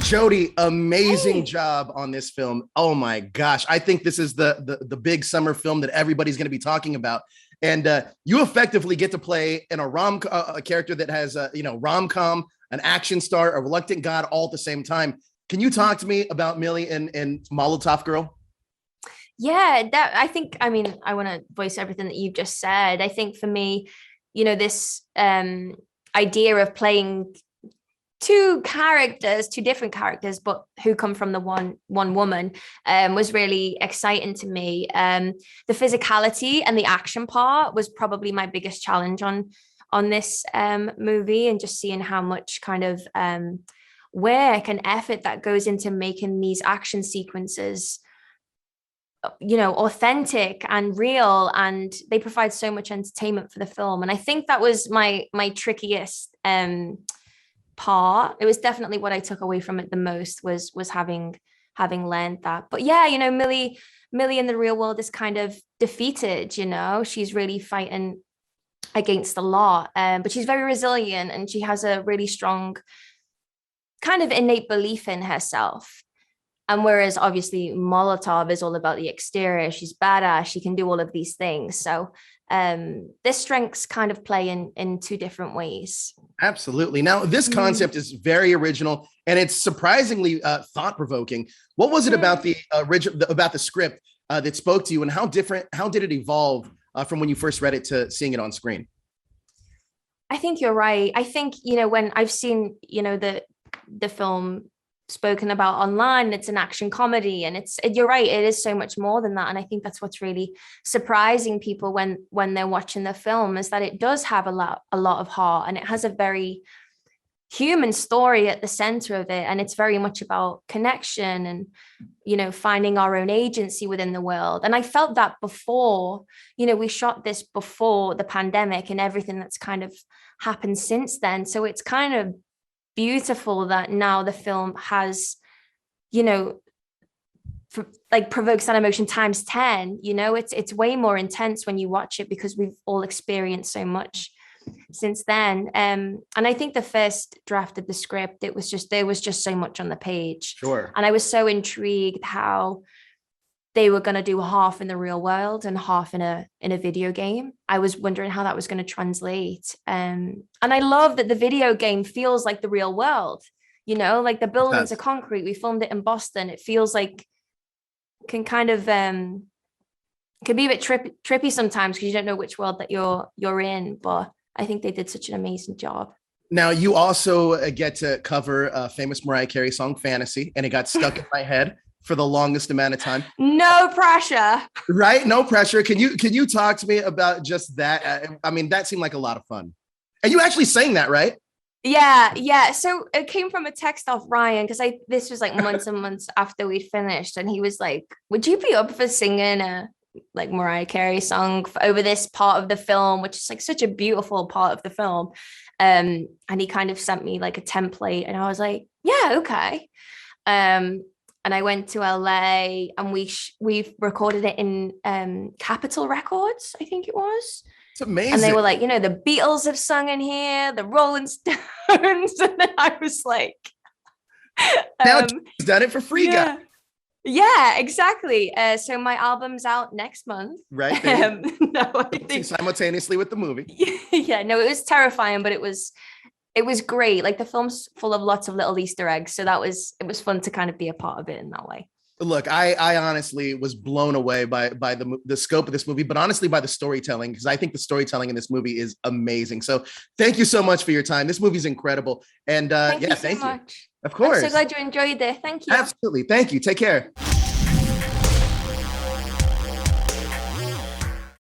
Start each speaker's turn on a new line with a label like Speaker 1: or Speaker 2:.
Speaker 1: Jodie, amazing job on this film. Oh my gosh. I think this is the big summer film that everybody's going to be talking about. And you effectively get to play in a character that has rom-com, an action star, a reluctant god, all at the same time. Can you talk to me about Millie and Molotov Girl?
Speaker 2: Yeah, I want to voice everything that you've just said. I think for me, this idea of playing two different characters, but who come from the one woman, was really exciting to me. The physicality and the action part was probably my biggest challenge on this movie, and just seeing how much kind of work and effort that goes into making these action sequences authentic and real, and they provide so much entertainment for the film. And I think that was my trickiest part. It was definitely what I took away from it the most, was having learned that. But yeah, Millie in the real world is kind of defeated. She's really fighting against the lot, but she's very resilient, and she has a really strong kind of innate belief in herself. And whereas obviously Molotov is all about the exterior, she's badass, she can do all of these things. So their strengths kind of play in two different ways.
Speaker 1: Absolutely. Now, this concept is very original, and it's surprisingly thought-provoking. What was it about the script that spoke to you, and how did it evolve from when you first read it to seeing it on screen?
Speaker 2: I think you're right. I think, when I've seen, the film spoken about online, it's an action comedy, and you're right, it is so much more than that. And I think that's what's really surprising people when they're watching the film, is that it does have a lot of heart, and it has a very human story at the center of it. And it's very much about connection and finding our own agency within the world. And I felt that before. We shot this before the pandemic and everything that's kind of happened since then. So it's kind of beautiful that now the film has provokes that emotion times 10. It's way more intense when you watch it, because we've all experienced so much since then. And I think the first draft of the script, there was just so much on the page.
Speaker 1: Sure.
Speaker 2: And I was so intrigued how they were going to do half in the real world and half in a video game. I was wondering how that was going to translate. And I love that the video game feels like the real world, like the buildings are concrete. We filmed it in Boston. It feels like can kind of can be a bit trippy sometimes, because you don't know which world that you're in. But I think they did such an amazing job.
Speaker 1: Now, you also get to cover a famous Mariah Carey song, Fantasy, and it got stuck in my head for the longest amount of time.
Speaker 2: No pressure.
Speaker 1: Right? No pressure. Can you talk to me about just that? I mean, that seemed like a lot of fun. And you actually sang that, right?
Speaker 2: Yeah. So it came from a text off Ryan, because this was like months and months after we'd finished. And he was like, would you be up for singing a Mariah Carey song over this part of the film, which is like such a beautiful part of the film. And he kind of sent me like a template, and I was like, yeah, okay. And I went to LA, and we recorded it in Capitol Records, I think it was.
Speaker 1: It's amazing.
Speaker 2: And they were like, the Beatles have sung in here, the Rolling Stones. And then I was like,
Speaker 1: now he's done it for free, guys.
Speaker 2: Yeah, exactly. So my album's out next month.
Speaker 1: Right.
Speaker 2: No, I think
Speaker 1: simultaneously with the movie.
Speaker 2: Yeah, no, it was terrifying, but it was great. Like, the film's full of lots of little Easter eggs. So it was fun to kind of be a part of it in that way.
Speaker 1: Look, I honestly was blown away by the scope of this movie, but honestly by the storytelling, because I think the storytelling in this movie is amazing. So thank you so much for your time. This movie's incredible. And thank you. Of course.
Speaker 2: I'm so glad you enjoyed it. Thank you.
Speaker 1: Absolutely. Thank you. Take care.